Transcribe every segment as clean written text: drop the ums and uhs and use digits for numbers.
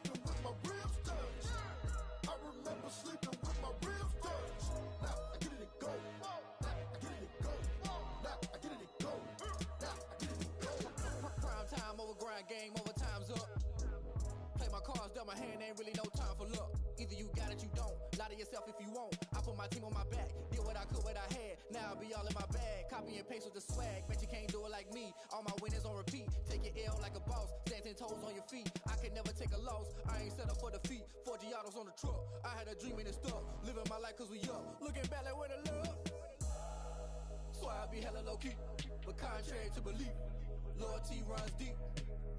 sleeping with my ribs touched. I remember sleeping with my ribs touched. Now I get it and go. Now I get it and go. Now I get it and go. Now I get it and go. Prime time over grind game, over time's up. Play my cards, dealt my hand, ain't really no time for luck. Either you got it, you don't. Lie to yourself if you won't. I put my team on my back, did what I could, what I had. Now I'll be all in my bag, copy and paste with the swag. Bet you can't do it like me. All my winners on repeat. Take your L like a boss, stand 10 toes on your feet. I can never take a loss. I ain't set up for defeat. 4 Giottos on the truck. I had a dream and it stuck. Living my life cause we up. Looking back like where the love. So I be hella low key, but contrary to belief, loyalty runs deep.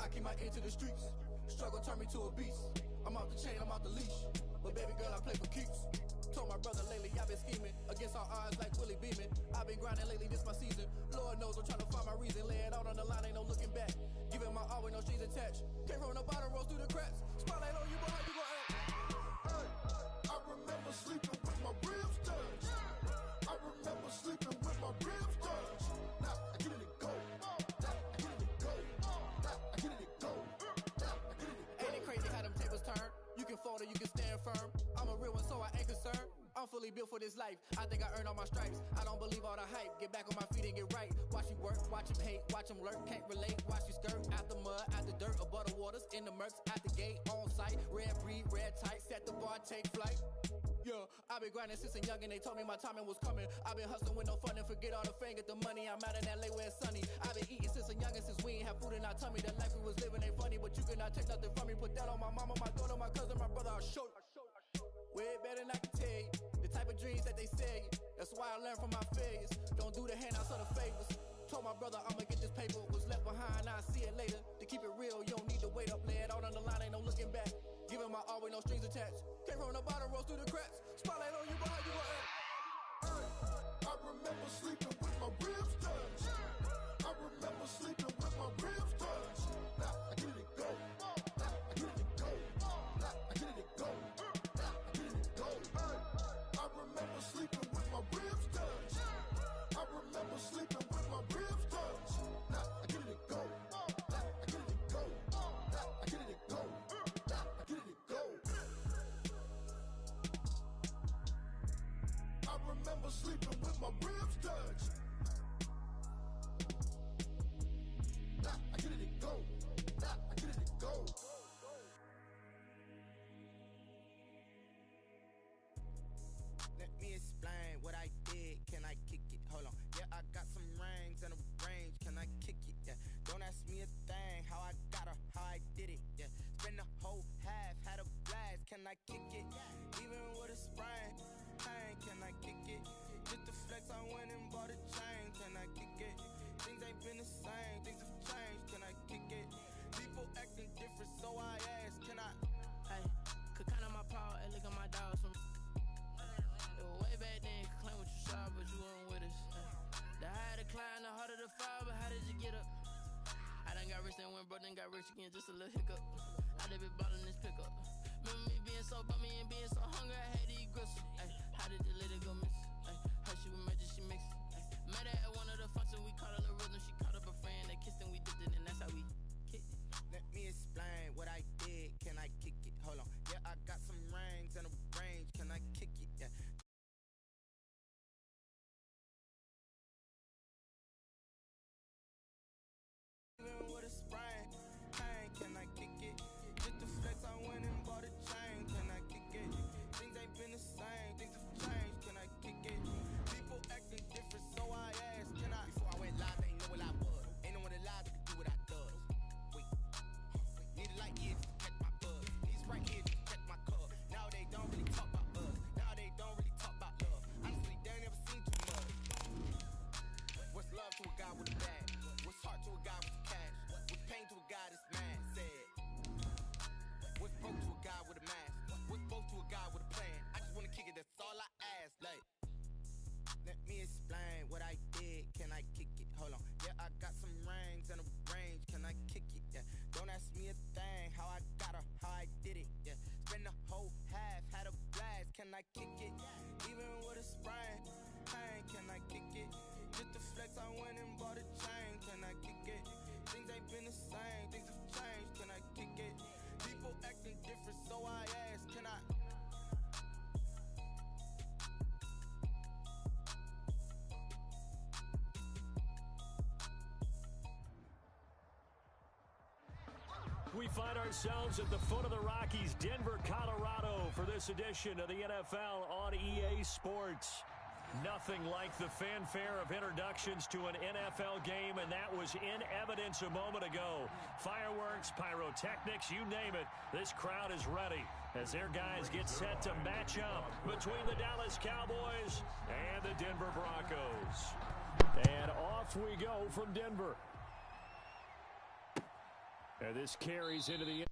I keep my ear to the streets. Struggle turned me to a beast. I'm off the chain, I'm off the leash. But baby girl, I play for keeps. Told my brother lately, I've been scheming against all odds like Willie Beeman. I've been grinding lately, this my season. Lord knows I'm trying to find my reason. Lay it out on the line, ain't no looking back. Giving my all with no strings attached. Came from the bottom, rose through the cracks. Spotlight on you, but how you gon' act? Hey, I remember sleeping with my ribs touched. I remember sleeping with my ribs touched. Now I get it and go. Now I get it and go. Now I get it and go. Now I get it and go. Ain't it crazy how them tables turn? You can fold or you can stand firm. I'm a real one, so I ain't concerned. I'm fully built for this life. I think I earned all my stripes. I don't believe all the hype. Get back on my feet and get right. Watch you work, watch him hate, watch him lurk. Can't relate, watch you skirt. Out the mud, out the dirt, above the waters, in the murks, out the gate, on site. Red breed, red tight, set the bar, take flight. Yeah, I been grinding since a young and they told me my timing was coming. I been hustling with no fun and forget all the fame, get the money. I'm out in LA where it's sunny. I been eating since a young and since we ain't have food in our tummy. The life we was living ain't funny, but you cannot take nothing from me. Put that on my mama, my daughter, my cousin, my brother, I'll show you. Way better than I can tell you. The type of dreams that they sell you. That's why I learned from my failures. Don't do the handouts or the favors. Told my brother I'ma get this paper. Was left behind, I'll see it later. To keep it real, you don't need to wait up. Lay it out on the line, ain't no looking back. Giving my all with no strings attached. Came from the bottom, rose through the cracks. Spotlight on you, but how you gon' act? I remember sleeping with my ribs touched. I remember sleeping with my ribs touched. Now I get it and go. Now I get it and go. Now I get it and go. Now I get it and go. I remember sleeping with my ribs touched. I remember sleeping with my ribs touched. Now I get it and go. Now I get it and go. Now I get it and go. Now I get it and go. I remember sleeping with my ribs touched. Now I get it and go. Now I get it and go. Let me explain what I did. Can I kick it? Hold on. Yeah, I got some rings and a range. Can I kick it? Yeah. Don't ask me a thing. How I got her, how I did it. Yeah. Spend the whole half, had a blast. Can I kick it? Even with a sprain. Pain, can I kick it? Just the flex, I went and bought a chain. Can I kick it? Things ain't been the same. Things have changed. Can I kick it? People acting different, so I ask. Can I? Hey, could count on my power and look at my dogs from. Way back then, you could claim what you saw, but you weren't with us. The higher the climb, the harder the fall, but how did you get up? I done got rich, then went broke, then got rich again, just a little hiccup. I done been ballin' this pickup. Remember me being so bummy and being so hungry, I had to eat gristle. How did the lady go miss? How she was magic, she mixed. Met her at one of the functions, we caught her the rhythm. She caught up a friend, they kissed and we dipped it, and that's how we kicked it. Let me explain what I did. Can I kick it? Hold on. Yeah, I got some rings and a range. Can I kick it? Yeah. Even with a sprain, pain, can I kick it? Just the flex, I went and bought a chain. Can I kick it? Things ain't been the same, things have changed. Can I kick it? People acting different, so I asked. Can I? Before I went live, they ain't know what I was. Ain't no one alive that could do what I does. Wait, need a light years to catch my buzz. These right here to catch my cup. Now they don't really talk about us. Now they don't really talk about love. Honestly, they ain't never seen too much. What's love to a guy with a bag? What's heart to a guy with cash? What's pain to a guy that's mad? Said. What's broke to a guy with a mask? What's both to a guy with a plan? I just wanna kick it, that's all I ask. Like, let me explain what I did. Can I kick it? Hold on. Yeah, I got some rings and a range. Can I kick it? Yeah. Don't ask me a thing. How I got her, how I did it. Yeah. Spend the whole half, had a blast. Can I kick it? Even with a sprain. Pain, can I kick it? Just the flex, I went and bought a chain. Can I kick it? Things ain't been the same. Things have changed. Can I kick it? People acting different. find ourselves at the foot of the Rockies, Denver, Colorado, for this edition of the NFL on EA Sports. Nothing like the fanfare of introductions to an NFL game, and that was in evidence a moment ago. Fireworks, pyrotechnics, you name it. This crowd is ready as their guys get set to match up between the Dallas Cowboys and the Denver Broncos. And off we go from Denver. And this carries into the...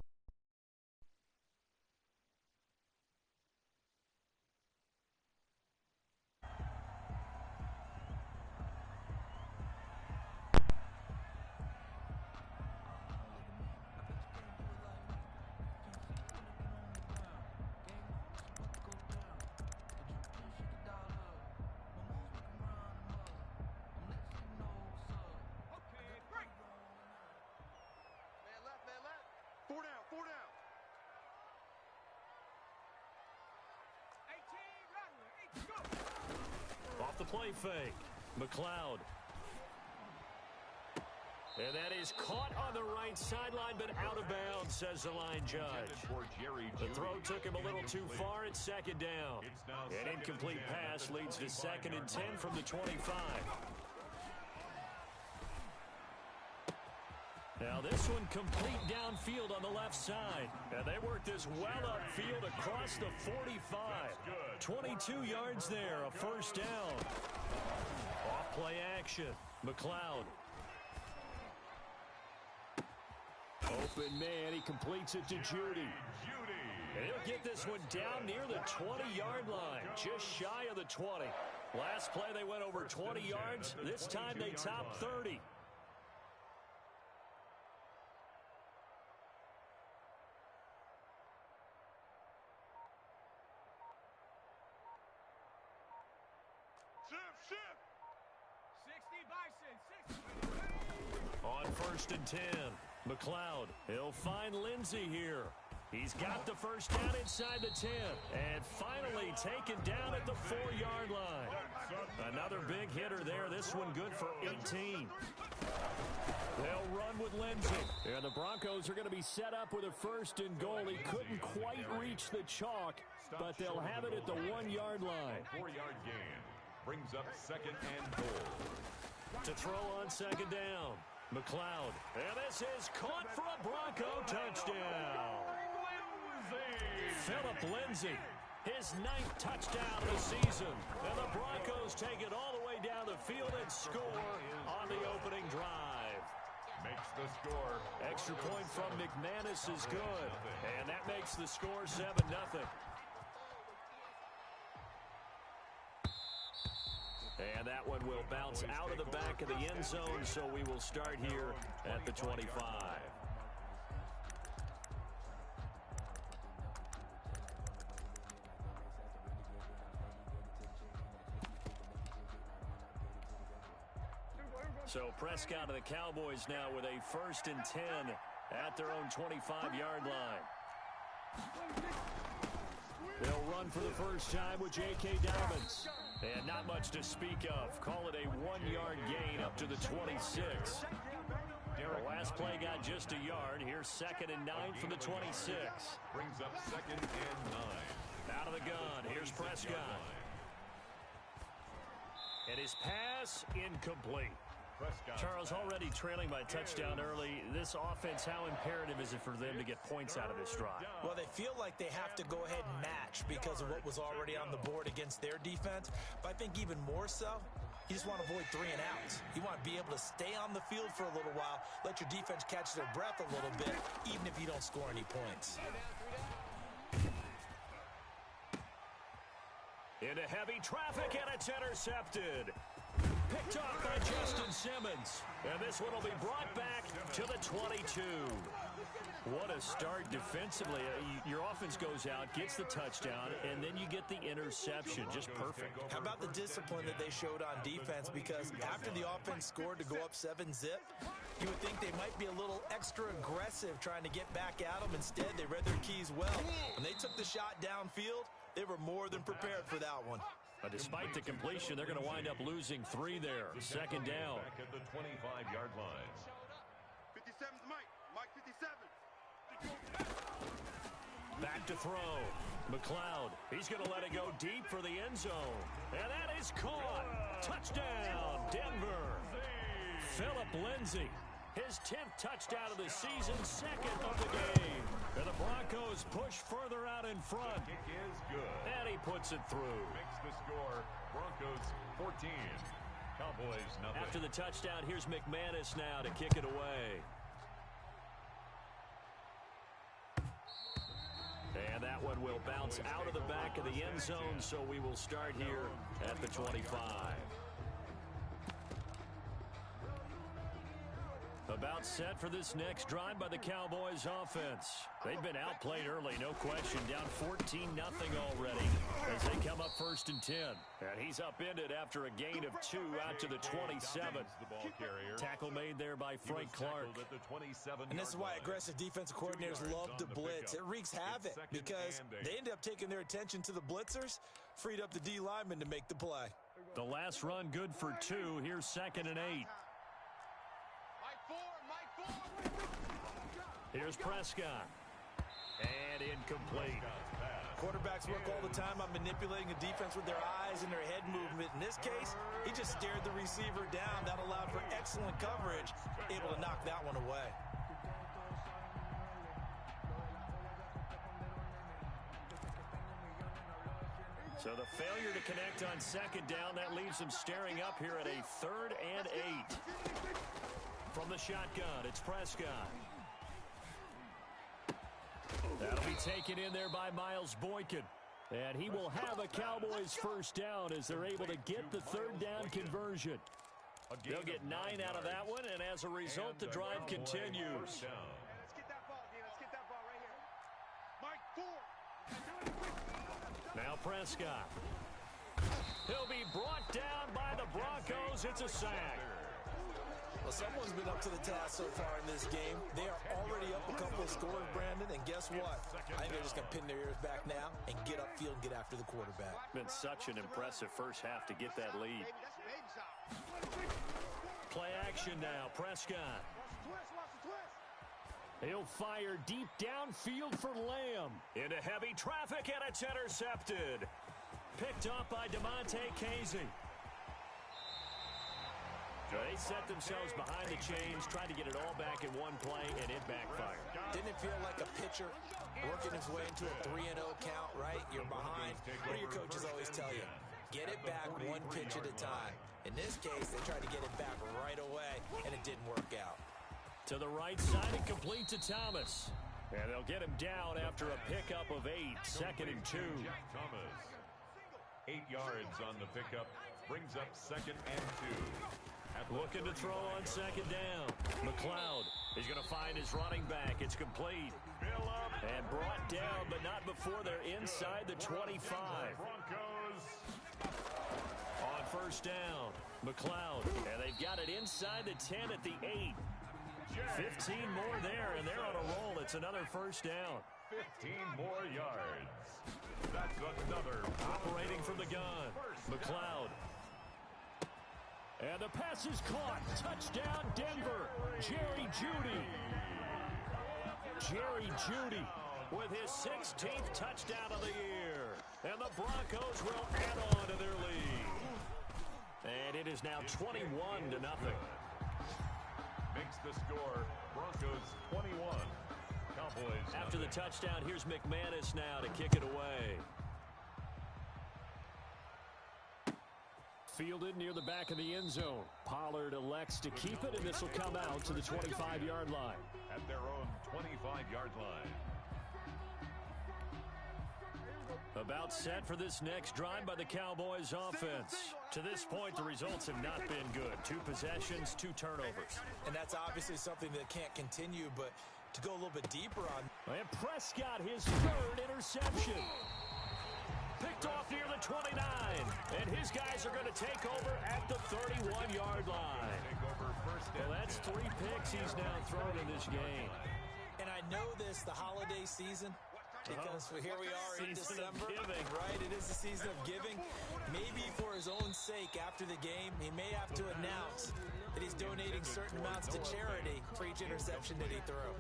Off the play fake, McLeod. And that is caught on the right sideline, but out of bounds, says the line judge. The throw took him a little too far at second down. An incomplete pass leads to 2nd and 10 from the 25. Now this one complete downfield on the left side. And they work this well upfield across the 45. 22 yards there, a first down. Off play action, McLeod. Open man, he completes it to Judy. And he'll get this one down near the 20-yard line, just shy of the 20. Last play they went over 20 yards. This time they topped 30. On 1st and 10, McLeod. He'll find Lindsey here. He's got the first down inside the 10. And finally taken down at the 4-yard line. Another big hitter there. This one good for 18. They'll run with Lindsey. And the Broncos are going to be set up with a 1st and goal. He couldn't quite reach the chalk, but they'll have it at the 1-yard line. 4-yard gain brings up 2nd and goal. To throw on 2nd down, McLeod. And this is caught for a Bronco touchdown. Philip Lindsay, his 9th touchdown of the season. And the Broncos take it all the way down the field and score on the opening drive. Makes the score. Extra point from McManus is good. And that makes the score 7-0. And that one will bounce out of the back of the end zone, so we will start here at the 25. So Prescott and the Cowboys now with a 1st and 10 at their own 25-yard line. They'll run for the first time with J.K. Dobbins. And not much to speak of. Call it a 1-yard gain up to the 26. The last play got just a yard. Here's 2nd and 9 from the 26. Brings up 2nd and 9. Out of the gun. Here's Prescott. And his pass incomplete. Charles, already trailing by touchdown early. This offense, how imperative is it for them to get points out of this drive? Well, they feel like they have to go ahead and match because of what was already on the board against their defense. But I think even more so, you just want to avoid 3 and outs. You want to be able to stay on the field for a little while, let your defense catch their breath a little bit, even if you don't score any points. Into heavy traffic, and it's intercepted. Picked off by Justin Simmons. And this one will be brought back to the 22. What a start defensively. Your offense goes out, gets the touchdown, and then you get the interception. Just perfect. How about the discipline that they showed on defense? Because after the offense scored to go up 7-zip, you would think they might be a little extra aggressive trying to get back at them. Instead, they read their keys well. When they took the shot downfield, they were more than prepared for that one. Despite the completion, they're going to wind up losing 3 there. 2nd down. Back at the 25-yard line. 57's Mike. Mike 57. Back to throw. McLeod, he's going to let it go deep for the end zone. And that is caught. Touchdown, Denver. Phillip Lindsay, his 10th touchdown of the season, 2nd of the game. And the Broncos push further out in front. The kick is good. And he puts it through. Makes the score. Broncos 14. Cowboys nothing. After the touchdown, here's McManus now to kick it away. And that one will bounce out of the back of the end zone, so we will start here at the 25. About set for this next drive by the Cowboys offense. They've been outplayed early, no question. Down 14-0 already as they come up 1st and 10. And he's upended after a gain of 2 out to the 27. Tackle made there by Frank Clark. And this is why aggressive defensive coordinators love to blitz. It wreaks havoc because they end up taking their attention to the blitzers, freed up the D lineman to make the play. The last run good for 2. Here's 2nd and 8. Here's Prescott. And incomplete. Quarterbacks work all the time on manipulating the defense with their eyes and their head movement. In this case, he just stared the receiver down. That allowed for excellent coverage, able to knock that one away. So the failure to connect on 2nd down, that leaves them staring up here at a 3rd and 8. From the shotgun, it's Prescott. That'll be taken in there by Miles Boykin. And he will have a Cowboys 1st down as they're able to get the 3rd down conversion. They'll get 9 out of that one, and as a result, the drive continues. Let's get that ball, D. Let's get that ball right here. Mike, 4. Now Prescott. He'll be brought down by the Broncos. It's a sack. Well, someone's been up to the task so far in this game. They are already up a couple of scores, Brandon, and guess what? I think they're just going to pin their ears back now and get upfield and get after the quarterback. Been such an impressive first half to get that lead. Play action now, Prescott. He'll fire deep downfield for Lamb. Into heavy traffic, and it's intercepted. Picked up by DeMonte Casey. They set themselves behind the chains, tried to get it all back in one play, and it backfired. Didn't it feel like a pitcher working his way into a 3-0 count, right? You're behind. What do your coaches always tell you? Get it back one pitch at a time. In this case, they tried to get it back right away, and it didn't work out. To the right side and complete to Thomas. And they'll get him down after a pickup of 8, 2nd and 2. Thomas. 8 yards on the pickup, brings up 2nd and 2. Looking to throw on 2nd down. McLeod is going to find his running back. It's complete. And brought down, but not before they're inside the 25. On 1st down, McLeod. And they've got it inside the 10 at the 8. 15 more there, and they're on a roll. It's another 1st down. 15 more yards. That's another. Operating from the gun. McLeod. And the pass is caught. Touchdown, Denver. Jerry Jeudy. Jerry Jeudy with his 16th touchdown of the year. And the Broncos will add on to their lead. And it is now 21-0. Makes the score. Broncos 21. Cowboys. After the touchdown, here's McManus now to kick it away. Fielded near the back of the end zone. Pollard elects to keep it, and this will come out to the 25-yard line. At their own 25-yard line. About set for this next drive by the Cowboys offense. To this point, the results have not been good. 2 possessions, 2 turnovers. And that's obviously something that can't continue, but to go a little bit deeper on. And Prescott, his 3rd interception. Picked off near the 29. And his guys are going to take over at the 31-yard line. Well, that's 3 picks he's now thrown in this game. And I know this, the holiday season, because here we are in December, right? It is the season of giving. Maybe for his own sake, after the game, he may have to announce that he's donating certain amounts to charity for each interception that he threw.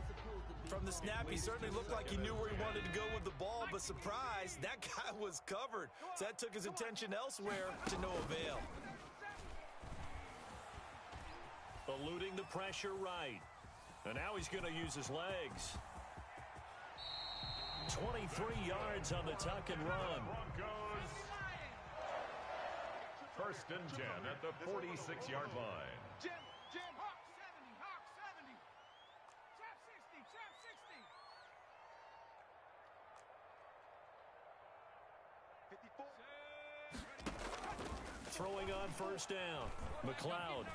From the snap, he certainly looked like he knew where he wanted to go with the ball, but surprise, that guy was covered. So that took his attention elsewhere to no avail. Eluding the pressure right. And now he's going to use his legs. 23 yards on the tuck and run. Broncos. First and 10 at the 46-yard line. Jim, Hawk 70. Trap 60. Throwing on first down. McLeod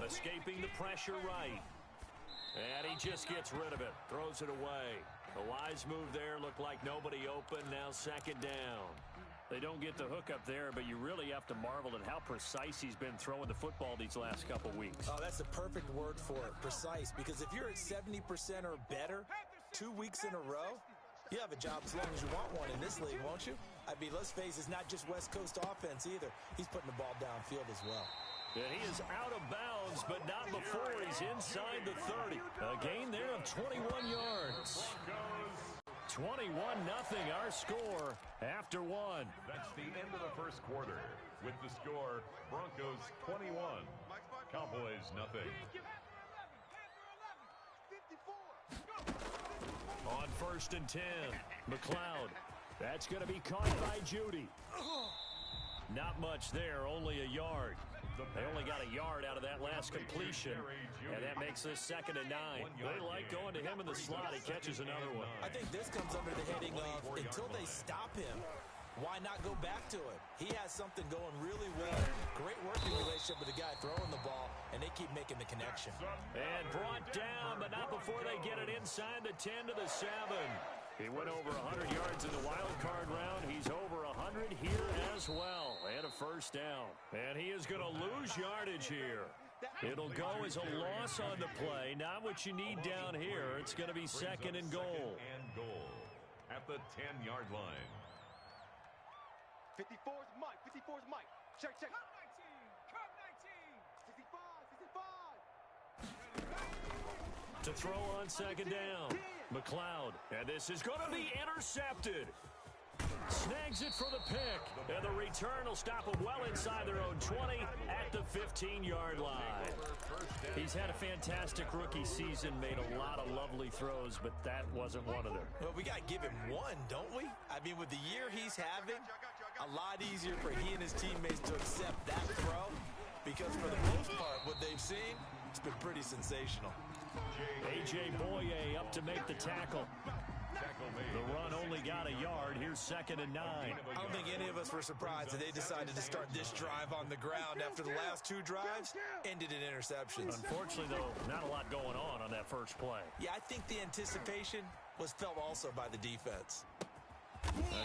escaping the pressure right. And he just gets rid of it. Throws it away. The wise move there. Looked like nobody open. Now second down. They don't get the hook up there, but you really have to marvel at how precise he's been throwing the football these last couple weeks. Oh, that's the perfect word for it, precise. Because if you're at 70% or better 2 weeks in a row, you have a job as long as you want one in this league, won't you? I mean, let's face it, it's not just West Coast offense either. He's putting the ball downfield as well. And he is out of bounds, but not before he's inside the 30. A gain there of 21 yards. 21-0 our score after one. That's the end of the first quarter. With the score, Broncos 21, Cowboys nothing. On first and 10, McLeod. That's going to be caught by Judy. Not much there, only a yard. They only got a yard out of that last completion, and that makes this 2nd and 9. They like going to him in the slot. He catches another one. I think this comes under the heading of until they stop him, why not go back to it? He has something going really well. Great working relationship with the guy throwing the ball, and they keep making the connection. And brought down, but not before they get it inside the 10 to the 7. He went over 100 yards in the wild card round. He's over 100 here as well. And a first down. And he is going to lose yardage here. It'll go as a loss on the play. Not what you need down here. It's going to be 2nd and goal. At the 10-yard line. 54's Mike. Check. Cup 19. 65. To throw on 2nd down. McLeod. And this is going to be intercepted. Snags it for the pick. And the return will stop them well inside their own 20 at the 15-yard line. He's had a fantastic rookie season, made a lot of lovely throws, but that wasn't one of them. Well, we got to give him one, don't we? I mean, with the year he's having, a lot easier for he and his teammates to accept that throw because for the most part, what they've seen, it's been pretty sensational. A.J. Boye up to make the tackle. The run only got a yard. Here's 2nd and 9. I don't think any of us were surprised that they decided to start this drive on the ground after the last 2 drives ended in interceptions. Unfortunately, though, not a lot going on that first play. Yeah, I think the anticipation was felt also by the defense.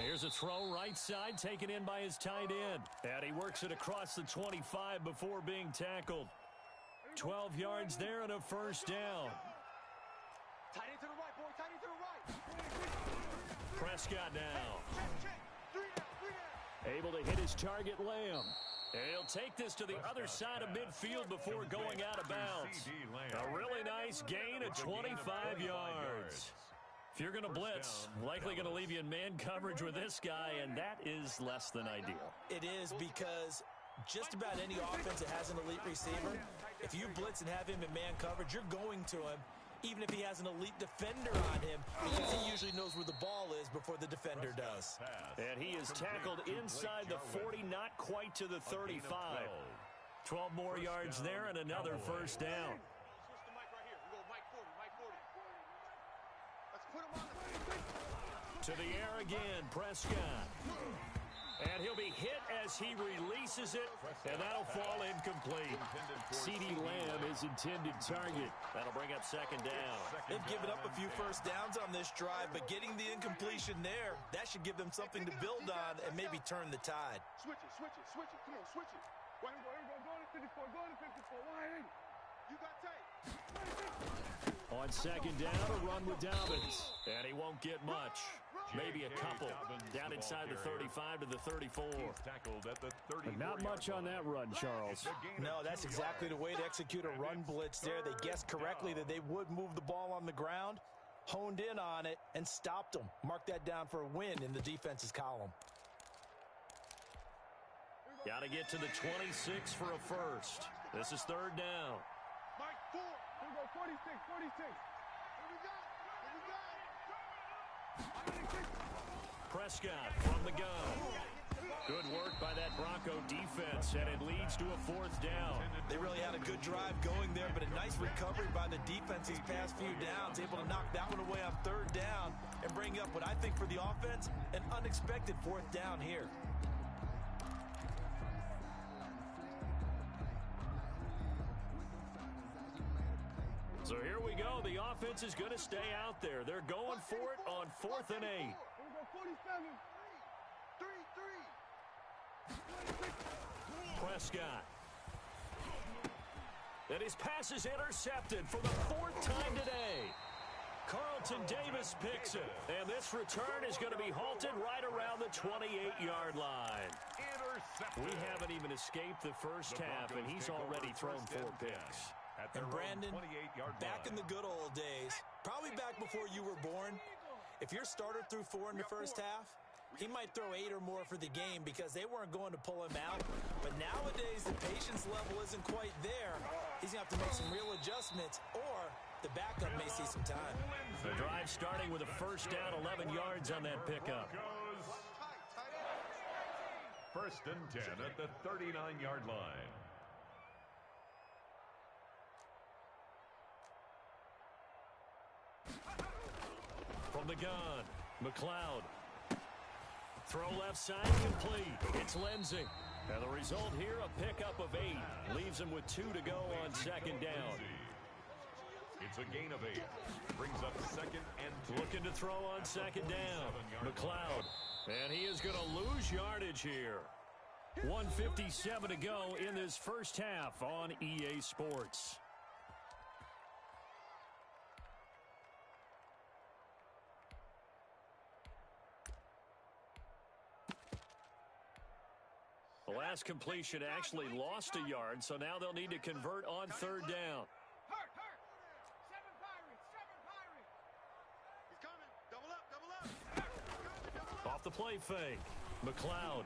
Here's a throw right side taken in by his tight end. And he works it across the 25 before being tackled. 12 yards there and a first down. Tight end to the right, boy. Tight end to the right. Prescott now. Check. 3 down. Able to hit his target, Lamb. And he'll take this to the other side of midfield before going out of bounds. A really nice gain of 25 yards. If you're going to blitz, likely going to leave you in man coverage with this guy, and that is less than ideal. It is because just about any offense that has an elite receiver, if you blitz and have him in man coverage, you're going to him, even if he has an elite defender on him, because he usually knows where the ball is before the defender does. And he is tackled inside the 40, not quite to the 35. 12 more yards there and another first down. To the air again, Prescott. And he'll be hit as he releases it, and that'll fall incomplete. CeeDee Lamb is intended target. That'll bring up 2nd down. They've given up a few first downs on this drive, but getting the incompletion there, that should give them something to build on and maybe turn the tide. Switch it. Come on, switch it. Here we go. Go to 54. Why? You got tape. On 2nd down, a run with Dobbins. And he won't get much. Maybe a couple. Down inside the 35 to the 34. But not much on that run, Charles. No, that's exactly the way to execute a run blitz there. They guessed correctly that they would move the ball on the ground, honed in on it, and stopped them. Mark that down for a win in the defense's column. Got to get to the 26 for a first. This is third down. Mike, 4. Here we go, 46, 46. Here we go. Prescott from the gun. Good work by that Bronco defense, and it leads to a fourth down. They really had a good drive going there, but a nice recovery by the defense these past few downs, able to knock that one away on third down and bring up what I think for the offense, an unexpected fourth down here. So here we go. The offense is going to stay out there. They're going for it on 4th and 8. Here we go, 47. 3. Prescott. And his pass is intercepted for the 4th time today. Carlton Davis picks it. And this return is going to be halted right around the 28-yard line. We haven't even escaped the first half, and he's already thrown 4 picks. And Brandon, back in the good old days, probably back before you were born, if your starter threw 4 in the first half, he might throw 8 or more for the game because they weren't going to pull him out. But nowadays, the patience level isn't quite there. He's going to have to make some real adjustments, or the backup may see some time. The drive starting with a first down, 11 yards on that pickup. First and 10 at the 39-yard line. From the gun, McLeod. Throw left side complete. It's Lindsey. And the result here, a pickup of 8. Leaves him with 2 to go on second down. It's a gain of 8. Brings up second and 2. Looking to throw on second down. McLeod. And he is going to lose yardage here. 1:57 to go in this first half on EA Sports. The last completion actually lost a yard, so now they'll need to convert on third down. Hurt. 7 Pirates. He's coming. Double up. Off the play fake. McLeod.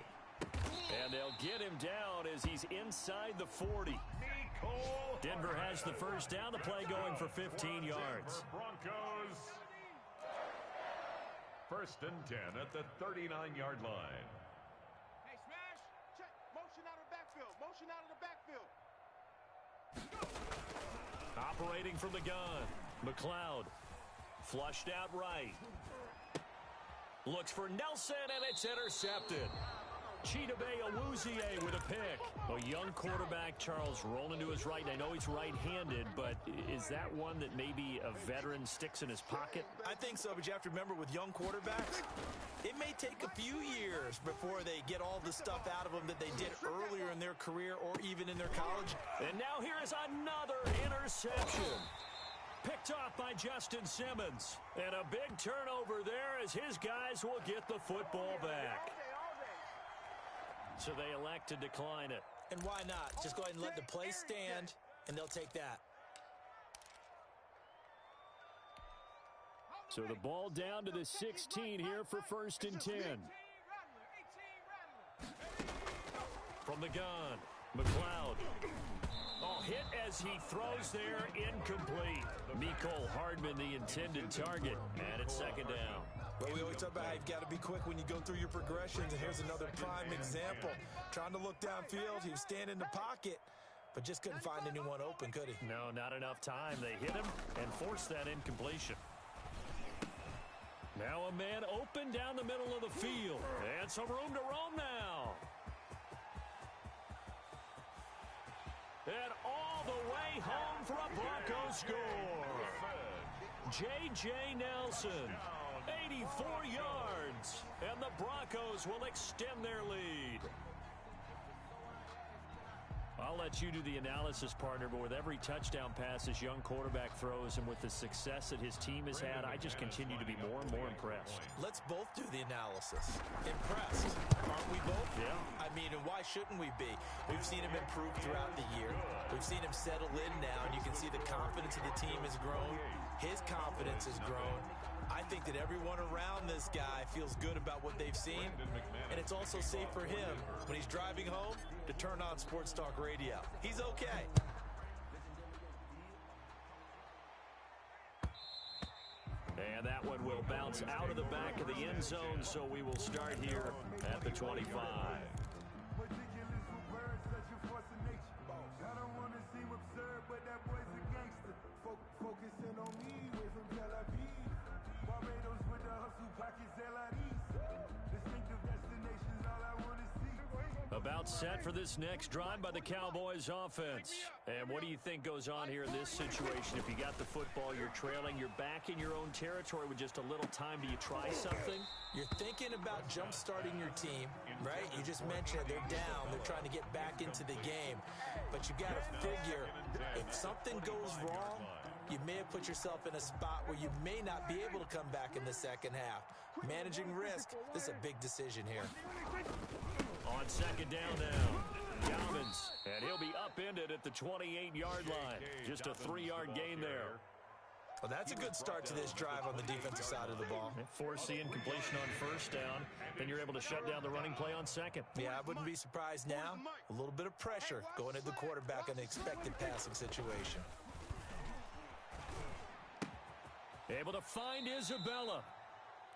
And they'll get him down as he's inside the 40. Denver has the first down. The play going for 15 yards. Broncos. First and 10 at the 39-yard line. Hey, smash. Check. Motion out of the backfield. Operating from the gun. McLeod. Flushed out right. Looks for Nelson, and it's intercepted. Chidobe Awuzie with a pick. A young quarterback, Charles, rolling to his right. I know he's right-handed, but is that one that maybe a veteran sticks in his pocket? I think so, but you have to remember with young quarterbacks, it may take a few years before they get all the stuff out of them that they did earlier in their career or even in their college. And now here is another interception. Picked off by Justin Simmons. And a big turnover there as his guys will get the football back. So they elect to decline it. And why not? Just go ahead and let the play stand, and they'll take that. So the ball down to the 16 here for first and 10. From the gun, McLeod. Oh, hit as he throws there, incomplete. Mecole Hardman, the intended target, and it's second down. Well, we always talk about how you've got to be quick when you go through your progressions, and here's another prime example. Trying to look downfield, he was standing in the pocket, but just couldn't find anyone open, could he? No, not enough time. They hit him and forced that incompletion. Now a man open down the middle of the field, and some room to roam now. And all the way home for a Broncos score. J.J. Nelson. 84 yards, and the Broncos will extend their lead. I'll let you do the analysis, partner, but with every touchdown pass this young quarterback throws and with the success that his team has had, I just continue to be more and more impressed. Let's both do the analysis. Impressed, aren't we both? Yeah. I mean, and why shouldn't we be? We've seen him improve throughout the year. We've seen him settle in now, and you can see the confidence of the team has grown. His confidence has grown. I think that everyone around this guy feels good about what they've seen, and it's also safe for him when he's driving home to turn on Sports Talk Radio. He's okay. And that one will bounce out of the back of the end zone, so we will start here at the 25. Focusing on me, way from Tel Aviv. Barbados with the hustle pockets, distinctive destinations, all I want to see. About set for this next drive by the Cowboys offense. And what do you think goes on here in this situation? If you got the football, you're trailing, you're back in your own territory with just a little time. Do you try something? You're thinking about jump-starting your team, right? You just mentioned it. They're down. They're trying to get back into the game. But you got to figure, if something goes wrong, you may have put yourself in a spot where you may not be able to come back in the second half. Managing risk, this is a big decision here. On second down now, Dobbins, and he'll be upended at the 28-yard line. Just a 3-yard gain there. Well, that's a good start to this drive on the defensive side of the ball. Force the incompletion on first down, then you're able to shut down the running play on second. Yeah, I wouldn't be surprised now. A little bit of pressure going at the quarterback in an expected passing situation. Able to find Isabella.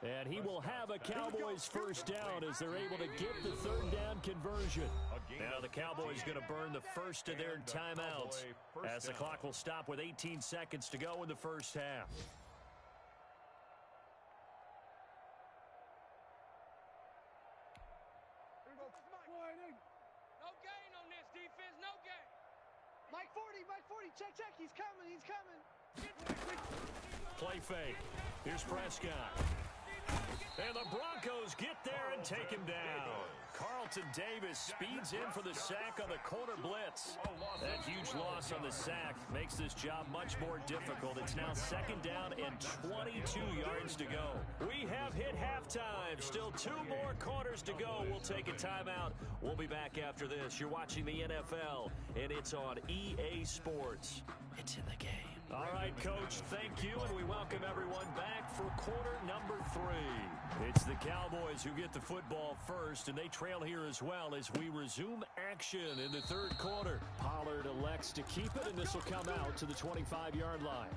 And he will have a Cowboys first down as they're able to get the third down conversion. Now the Cowboys going to burn the first of their timeouts as the clock will stop with 18 seconds to go in the first half. No gain on this defense, no gain. Mike 40, check, he's coming. Play fake. Here's Prescott. And the Broncos get there and take him down. Carlton Davis speeds in for the sack on the corner blitz. That huge loss on the sack makes this job much more difficult. It's now second down and 22 yards to go. We have hit halftime. Still 2 more quarters to go. We'll take a timeout. We'll be back after this. You're watching the NFL, and it's on EA Sports. It's in the game. All right, Coach, thank you, and we welcome everyone back for quarter number 3. It's the Cowboys who get the football first, and they trail here as well as we resume action in the third quarter. Pollard elects to keep it, and this will come out to the 25-yard line.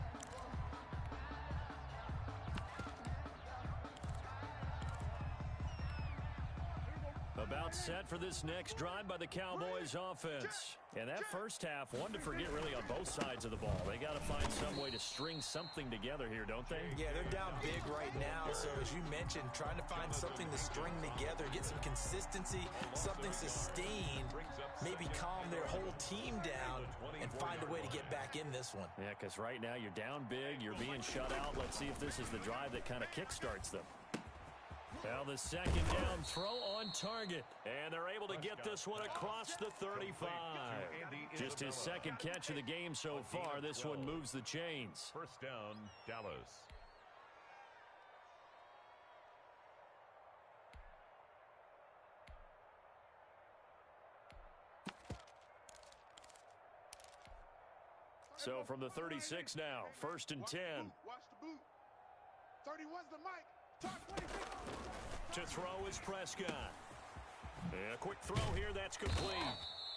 About set for this next drive by the Cowboys offense. And that first half, one to forget really on both sides of the ball. They got to find some way to string something together here, don't they? Yeah, they're down big right now. So as you mentioned, trying to find something to string together, get some consistency, something sustained, maybe calm their whole team down and find a way to get back in this one. Yeah, because right now you're down big, you're being shut out. Let's see if this is the drive that kind of kickstarts them. Well, the second down throw on target. And they're able to get this one across the 35. Just his second catch of the game so far. This one moves the chains. First down, Dallas. So from the 36 now, first and 10. Watch the boot. 31's the mic. To throw is Prescott. And a quick throw here, that's complete.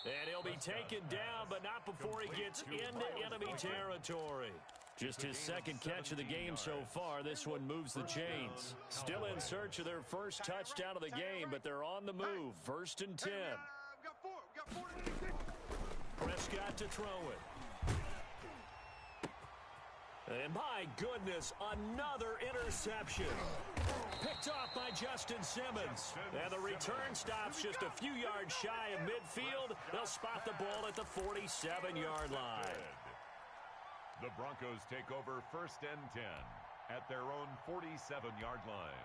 And he'll be taken down, but not before he gets into enemy territory. Just his second catch of the game so far. This one moves the chains. Still in search of their first touchdown of the game, but they're on the move. First and 10. We got four. Prescott to throw it. And my goodness, another interception. Picked off by Justin Simmons. And the return stops just a few yards shy of midfield. They'll spot the ball at the 47-yard line. The Broncos take over first and 10 at their own 47-yard line.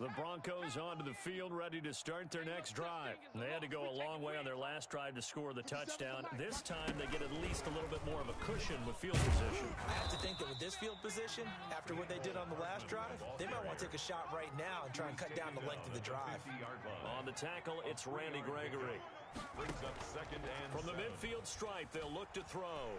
The Broncos onto the field, ready to start their next drive. They had to go a long way on their last drive to score the touchdown. This time, they get at least a little bit more of a cushion with field position. I have to think that with this field position, after what they did on the last drive, they might want to take a shot right now and try and cut down the length of the drive. On the tackle, it's Randy Gregory. Brings up 2nd and From the 7. midfield stripe, they'll look to throw.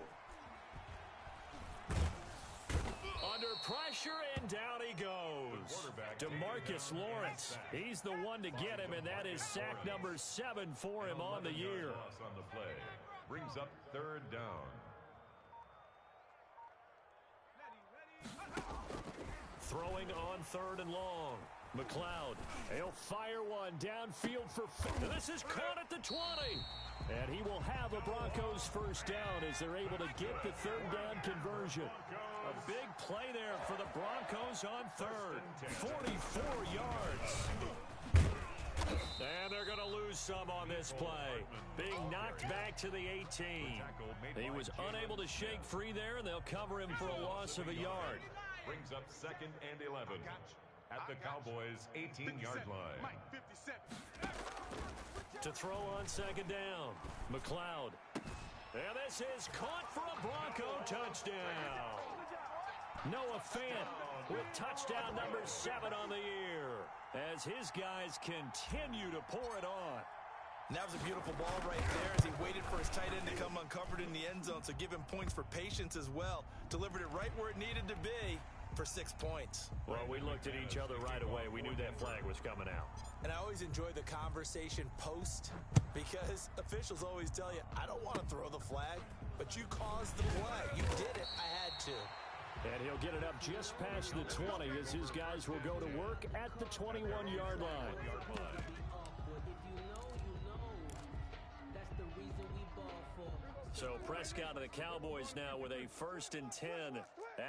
Under pressure, and down he goes. DeMarcus Lawrence. He's the one to get him, and that is sack number 7 for him on the year. On the play. Brings up 3rd down. Throwing on 3rd and long. McLeod, he'll fire one downfield for... This is caught at the 20. And he will have a Broncos first down as they're able to get the 3rd down conversion. A big play there for the Broncos on 3rd. 44 yards. And they're going to lose some on this play. Being knocked back to the 18. He was unable to shake free there, and they'll cover him for a loss of a yard. Brings up 2nd and 11. At the Cowboys' 18-yard line. To throw on 2nd down. McLeod. And this is caught for a Bronco touchdown. Noah Fant with touchdown number 7 on the year as his guys continue to pour it on. And that was a beautiful ball right there as he waited for his tight end to come uncovered in the end zone, so give him points for patience as well. Delivered it right where it needed to be for 6 points. Well, we looked at each other right away. We knew that flag was coming out. And I always enjoy the conversation post because officials always tell you, I don't want to throw the flag, but you caused the play. You did it. I had to. And he'll get it up just past the 20 as his guys will go to work at the 21-yard line. So Prescott and the Cowboys now with a 1st and 10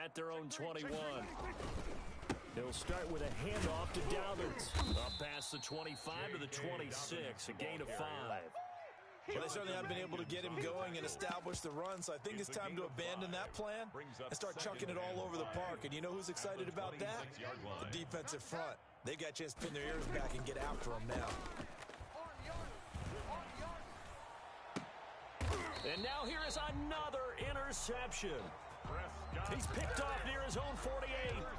at their own 21. They'll start with a handoff to Doubters. Up past the 25 to the 26, a gain of 5. Well, they certainly haven't been able to get him going and establish the run, so I think it's time to abandon that plan and start chucking it all over the park. And you know who's excited about that? The defensive front. They got a chance to pin their ears back and get after him now. And now here is another interception. He's picked off near his own 48.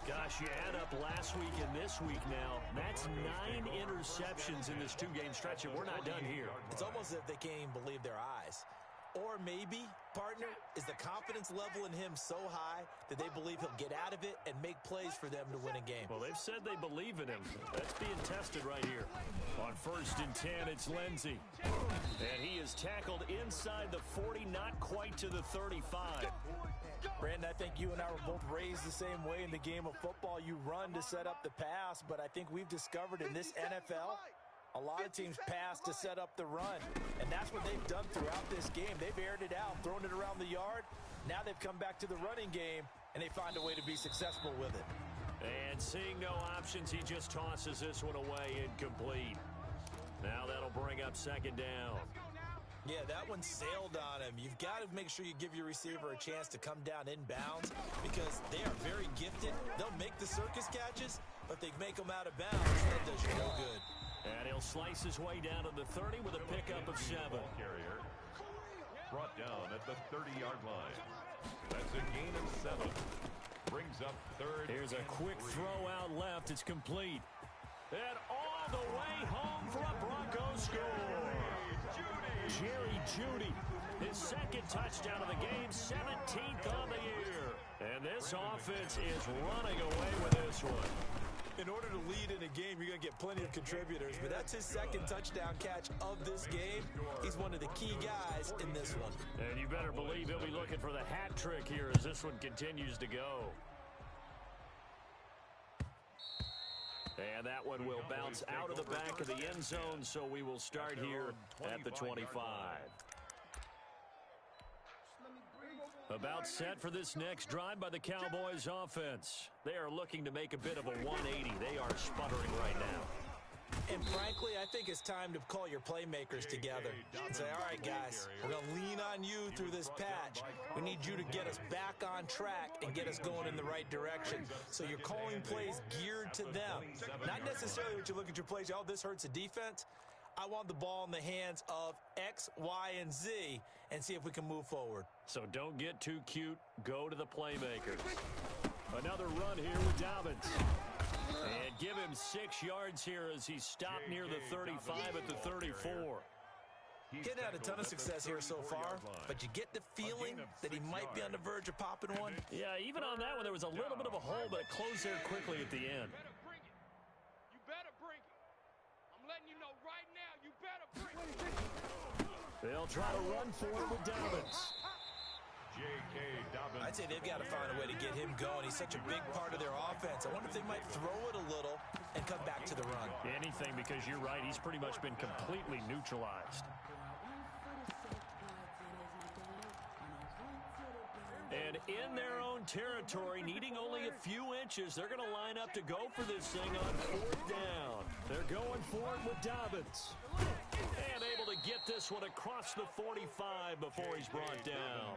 Gosh, you add up last week and this week now. That's 9 interceptions in this 2-game stretch, and we're not done here. It's almost as if they can't even believe their eyes. Or maybe, partner, is the confidence level in him so high that they believe he'll get out of it and make plays for them to win a game. Well, they've said they believe in him. That's being tested right here. On 1st and 10, it's Lindsey. And he is tackled inside the 40, not quite to the 35. Brandon, I think you and I were both raised the same way in the game of football. You run to set up the pass, but I think we've discovered in this NFL, a lot of teams pass to set up the run, and that's what they've done throughout this game. They've aired it out, thrown it around the yard. Now they've come back to the running game, and they find a way to be successful with it. And seeing no options, he just tosses this one away incomplete. Now that'll bring up 2nd down. Yeah, that one sailed on him. You've got to make sure you give your receiver a chance to come down inbounds because they are very gifted. They'll make the circus catches, but they make them out of bounds. That does you no good. And he'll slice his way down to the 30 with a pickup of 7. Carrier brought down at the 30-yard line. That's a gain of 7. Brings up 3rd. Here's a quick throw out left. It's complete. And all the way home for a Broncos score. Jerry Jeudy, his 2nd touchdown of the game, 17th on the year. And this offense is running away with this one. In order to lead in a game, you're going to get plenty of contributors, but that's his 2nd touchdown catch of this game. He's one of the key guys in this one. And you better believe he'll be looking for the hat trick here as this one continues to go. And that one will bounce out of the back of the end zone, so we will start here at the 25. About set for this next drive by the Cowboys offense. They are looking to make a bit of a 180. They are sputtering right now. And frankly, I think it's time to call your playmakers together and say, all right, guys, we're going to lean on you through this patch. We need you to get us back on track and get us going in the right direction. So you're calling plays geared to them. Not necessarily what you look at your plays, oh, this hurts the defense. I want the ball in the hands of X, Y, and Z and see if we can move forward. So don't get too cute. Go to the playmakers. Another run here with Dobbins. And give him 6 yards here as he stopped near the 35 at the 34. He's had a ton of success here so far, but you get the feeling that he might be on the verge of popping one. Yeah, even on that one, there was a little bit of a hole, but it closed there quickly at the end. You better bring it. I'm letting you know right now, you better bring it. They'll try to run for it with Dobbins. J.K. Dobbins. I'd say they've got to find a way to get him going. He's such a big part of their offense. I wonder if they might throw it a little and come back to the run. Anything, because you're right, he's pretty much been completely neutralized. And in their own territory, needing only a few inches, they're going to line up to go for this thing on 4th down. They're going for it with Dobbins. And able to get this one across the 45 before he's brought down.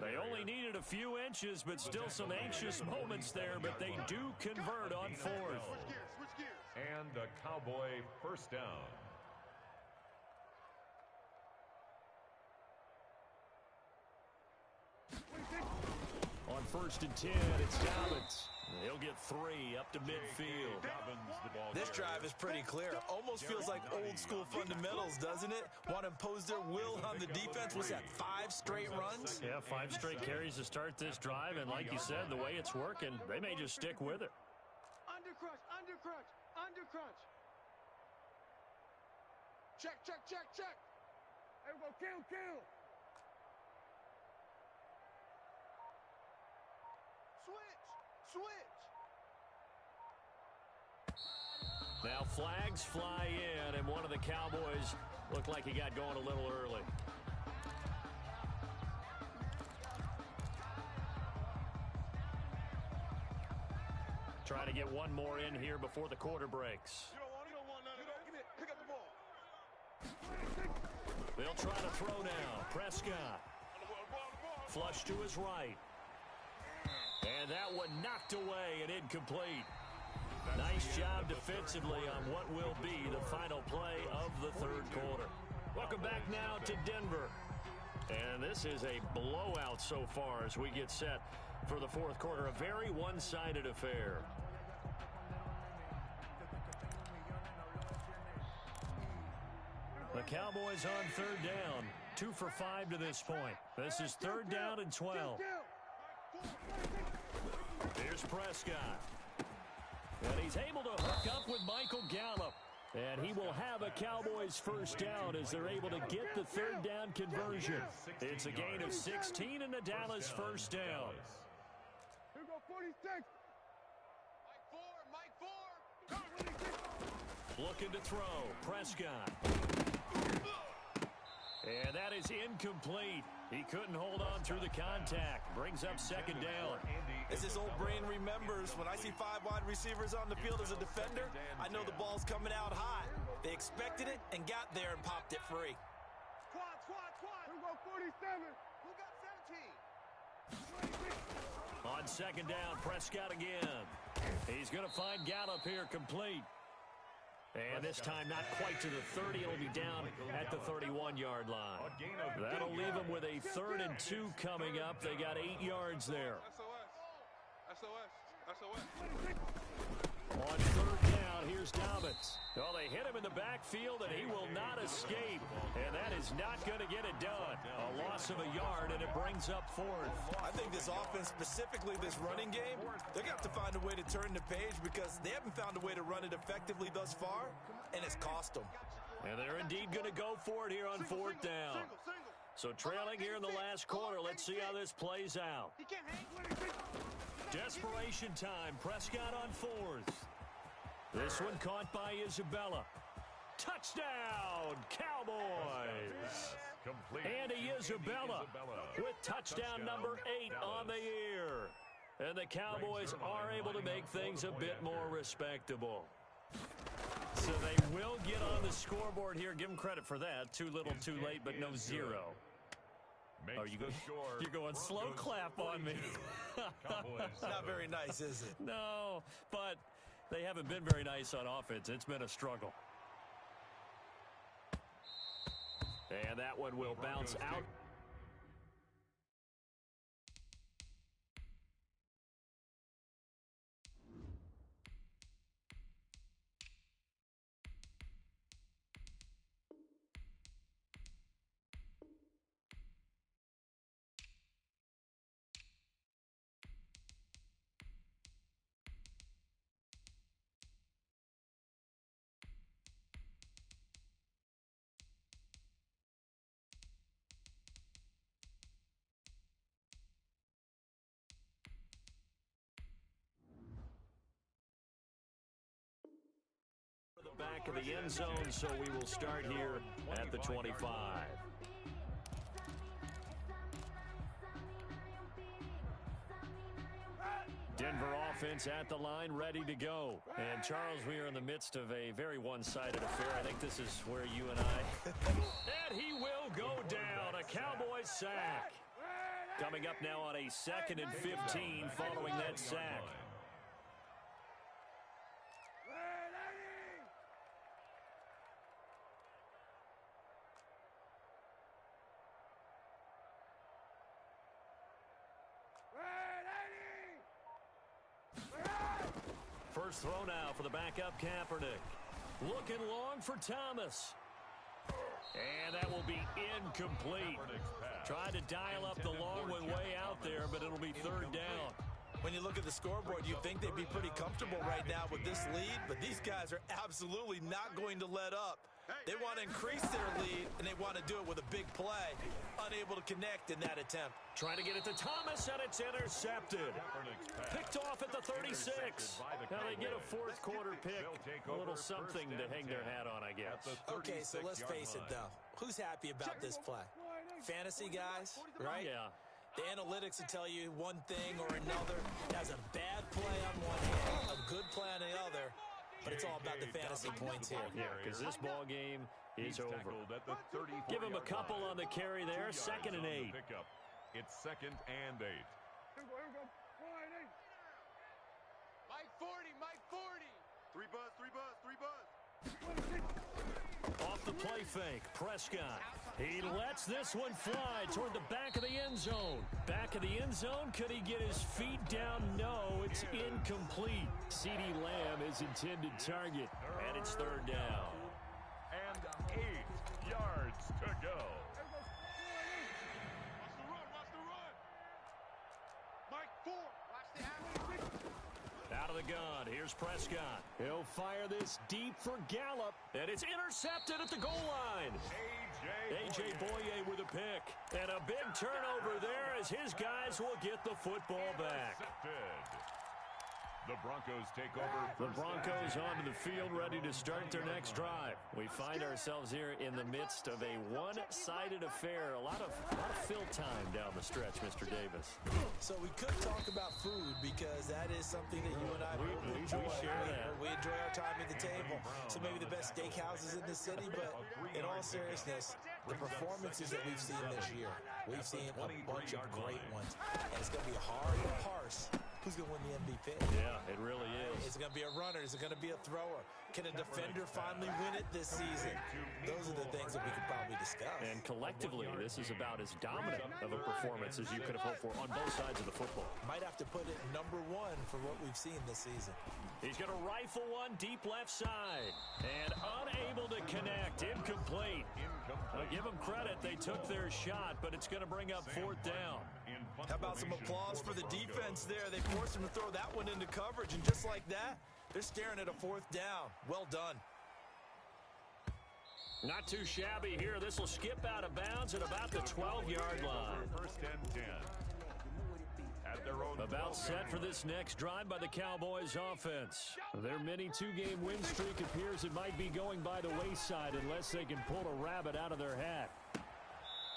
They only needed a few inches, but still some anxious moments there, but they do convert on 4th. And a Cowboy first down. On 1st and 10, it's Dobbins. He'll get 3 up to midfield. This drive is pretty clear. Almost feels like old school fundamentals, doesn't it? Want to impose their will on the defense. Was that 5 straight runs? Yeah, 5 straight carries to start this drive, and like you said, the way it's working, they may just stick with it. Undercrunch, undercrunch, undercrunch. Check, check, check, check. There we go, kill. Switch. Now flags fly in, and one of the Cowboys looked like he got going a little early. Try to get one more in here before the quarter breaks. You don't want none of that. Give it. Pick up the ball. They'll try to throw now. Prescott. Flush to his right. And that one knocked away and incomplete. Nice job defensively on what will be the final play of the 3rd quarter. Welcome back now to Denver. And this is a blowout so far as we get set for the 4th quarter. A very one-sided affair. The Cowboys on 3rd down. 2 for 5 to this point. This is 3rd down and 12. Here's Prescott. And he's able to hook up with Michael Gallup. And he will have a Cowboys first down as they're able to get the 3rd down conversion. It's a gain of 16 and the Dallas first down. Here go 46. Mike 4. Looking to throw. Prescott. And that is incomplete. He couldn't hold on through the contact. Brings up 2nd down. As his old brain remembers, when I see 5 wide receivers on the field as a defender, I know the ball's coming out hot. They expected it and got there and popped it free. Squad. Here go 47. Who got 17? On 2nd down, Prescott again. He's going to find Gallup here complete. And this time not quite to the 30. It'll be down at the 31-yard line. That'll leave them with a 3rd and 2 coming up. They got 8 yards there. SOS. On 3rd down, here's Dobbins. Well, they hit him in the backfield, and he will not escape. And that is not going to get it done. A loss of a yard, and it brings up 4th. I think this offense, specifically this running game, they're going to have to find a way to turn the page because they haven't found a way to run it effectively thus far, and it's cost them. And they're indeed going to go for it here on 4th down. So trailing here in the last quarter, let's see how this plays out. He can't hang. Desperation time. Prescott on 4th. This one caught by Isabella. Touchdown, Cowboys. Andy Isabella with touchdown number 8 on the year. And the Cowboys are able to make things a bit more respectable. So they will get on the scoreboard here. Give them credit for that. Too little, too late, but no zero. Oh, you're going slow clap on me. Not very nice, is it? No, but they haven't been very nice on offense. It's been a struggle. And that one will bounce out. Back of the end zone, so we will start here at the 25. Denver offense at the line, ready to go. And Charles, we are in the midst of a very one-sided affair. I think this is where you and I... And he will go down. A Cowboys sack. Coming up now on a 2nd and 15 following that sack. First throw now for the backup Kaepernick. Looking long for Thomas. And that will be incomplete. Tried to dial up the long one way out there, but it'll be 3rd down. When you look at the scoreboard, you'd think they'd be pretty comfortable right now with this lead, but these guys are absolutely not going to let up. They want to increase their lead, and they want to do it with a big play. Unable to connect in that attempt. Trying to get it to Thomas, and it's intercepted. Picked off at the 36. Now they get a 4th quarter pick. A little something to hang their hat on, I guess. Okay, so let's face it, though. Who's happy about this play? Fantasy guys, right? Yeah. The analytics will tell you one thing or another. Has a bad play on one hand, a good play on the other. But it's all about the fantasy points here. Yeah, because this ball game is over. Give him a couple on the carry there. 2nd and 8. It's 2nd and 8. Here we go. Mike 40, Mike 40. 3 buzz. Off the play fake, Prescott. He lets this one fly toward the back of the end zone. Back of the end zone, could he get his feet down? No, it's incomplete. CeeDee Lamb is intended target, and it's 3rd down. And 8 yards to go. Watch the run. Mike 4. Watch the average. Out of the gun, here's Prescott. He'll fire this deep for Gallup, and it's intercepted at the goal line. A.J. Boye with a pick. And a big turnover there as his guys will get the football back. The Broncos take over. The Broncos onto the field, ready to start their next drive. We find ourselves here in the midst of a one-sided affair. A lot of fill time down the stretch, Mr. Davis. So we could talk about food because that is something that you and I enjoy. We share that. We enjoy our time at the table. So maybe the best steakhouses in the city, but in all seriousness, the performances that we've seen this year, we've seen a bunch of great ones. And it's going to be hard to parse who's going to win the MVP. Yeah, it really is. Is it going to be a runner? Is it going to be a thrower? Can a defender finally win it this season? Those are the things that we could probably discuss. And collectively, this is about as dominant of a performance as you could have hoped for on both sides of the football. Might have to put it number 1 for what we've seen this season. He's going to rifle one deep left side. And unable to connect. Incomplete. I'll give them credit. They took their shot, but it's going to bring up 4th down. How about some applause for the defense there? They forced him to throw that one into coverage, and just like that, they're staring at a 4th down. Well done. Not too shabby here. This will skip out of bounds at about the 12-yard line. 1st and 10. At their own About set for this next drive by the Cowboys offense. Their mini 2-game win streak appears it might be going by the wayside unless they can pull a rabbit out of their hat.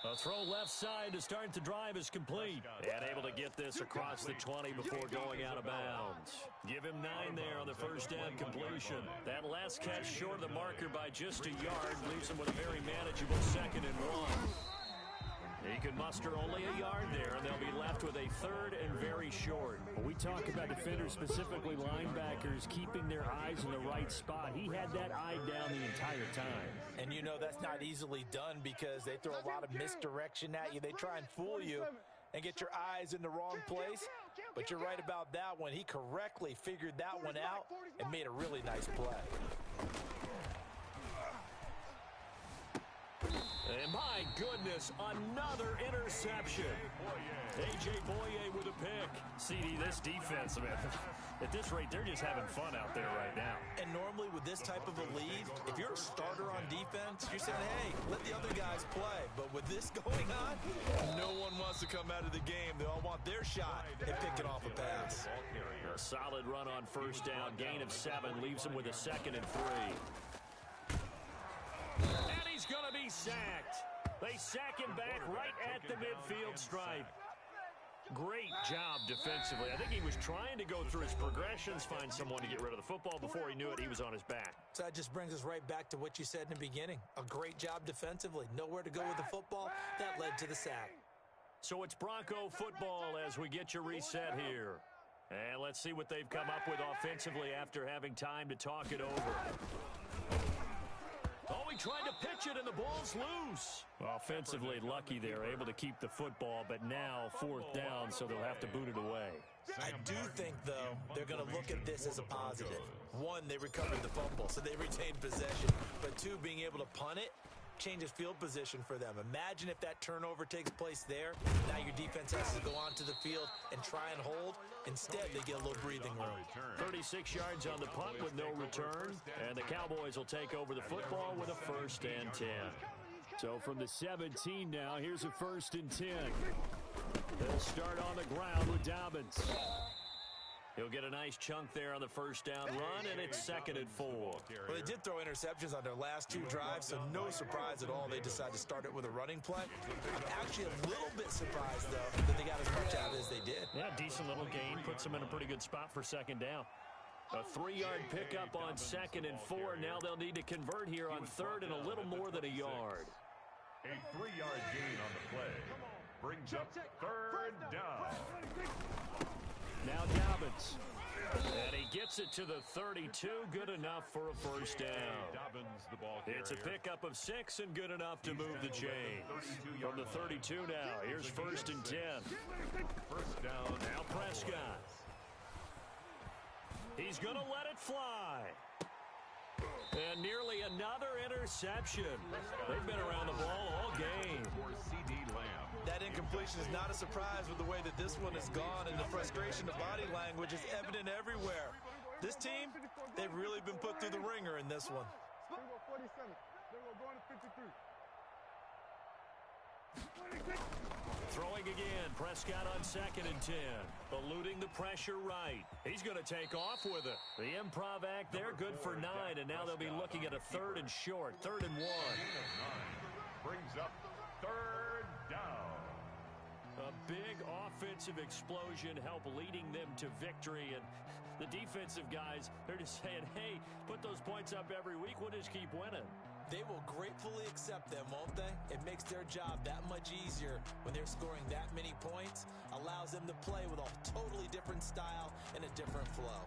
A throw left side to start the drive is complete. And able to get this across the 20 before going out of bounds. Give him 9 there on the first down completion. That last catch short of the marker by just a yard leaves him with a very manageable 2nd and 1. He can muster only a yard there, and they'll be left with a 3rd and very short. When we talk about defenders, specifically linebackers, keeping their eyes in the right spot, he had that eye down the entire time. And you know that's not easily done because they throw a lot of misdirection at you. They try and fool you and get your eyes in the wrong place. But you're right about that one. He correctly figured that one out and made a really nice play. And my goodness, another interception. A.J. Boye with a pick. CD, this defense, man, at this rate, they're just having fun out there right now. And normally with this type of a lead, if you're a starter on defense, you're saying, hey, let the other guys play. But with this going on, no one wants to come out of the game. They all want their shot at picking off a pass. A solid run on first down. Gain of 7 leaves him with a 2nd and 3. And he's going to be sacked. They sack him back right at the midfield stripe. Great job defensively. I think he was trying to go through his progressions, find someone to get rid of the football. Before he knew it, he was on his back. So that just brings us right back to what you said in the beginning. A great job defensively. Nowhere to go with the football. That led to the sack. So it's Bronco football as we get your reset here. And let's see what they've come up with offensively after having time to talk it over. Oh, he tried to pitch it, and the ball's loose. Offensively, lucky they're able to keep the football, but now 4th down, so they'll have to boot it away. I do think, though, they're going to look at this as a positive. 1, they recovered the fumble, so they retained possession. But 2, being able to punt it changes field position for them. Imagine if that turnover takes place there. Now your defense has to go onto the field and try and hold. Instead, they get a little breathing room. 36 yards on the punt with no return. And the Cowboys will take over the football with a 1st and 10. So from the 17 now, here's a 1st and 10. They'll start on the ground with Dobbins. He'll get a nice chunk there on the first down run, and it's 2nd and 4. Well, they did throw interceptions on their last 2 drives, so no surprise at all they decided to start it with a running play. I'm actually a little bit surprised, though, that they got as much out of it as they did. Yeah, decent little gain. Puts them in a pretty good spot for 2nd down. A 3-yard pickup on 2nd and 4. Now they'll need to convert here on 3rd and a little more than a yard. A 3-yard gain on the play brings up 3rd down. Now Dobbins. And he gets it to the 32. Good enough for a 1st down. It's a pickup of 6 and good enough to move the chains. From the 32 now, here's 1st and 10. First down. Now Prescott. He's going to let it fly. And nearly another interception. They've been around the ball all game. That incompletion is not a surprise with the way that this one has gone, and the frustration of body language is evident everywhere. This team, they've really been put through the ringer in this one. They're going to 47. They're going to 53. Throwing again, Prescott on 2nd and 10. Eluding the pressure right. He's going to take off with it. The improv act there, good for 9, and now they'll be looking at a 3rd and short, 3rd and 1. Brings up 3rd down. A big offensive explosion helped leading them to victory, and the defensive guys, they're just saying, hey, put those points up every week, we'll just keep winning. They will gratefully accept them, won't they? It makes their job that much easier when they're scoring that many points, allows them to play with a totally different style and a different flow.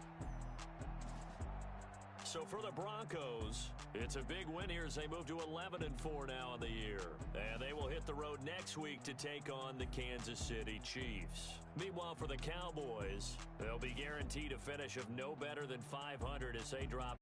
So for the Broncos, it's a big win here as they move to 11-4 now in the year. And they will hit the road next week to take on the Kansas City Chiefs. Meanwhile, for the Cowboys, they'll be guaranteed a finish of no better than 500 as they drop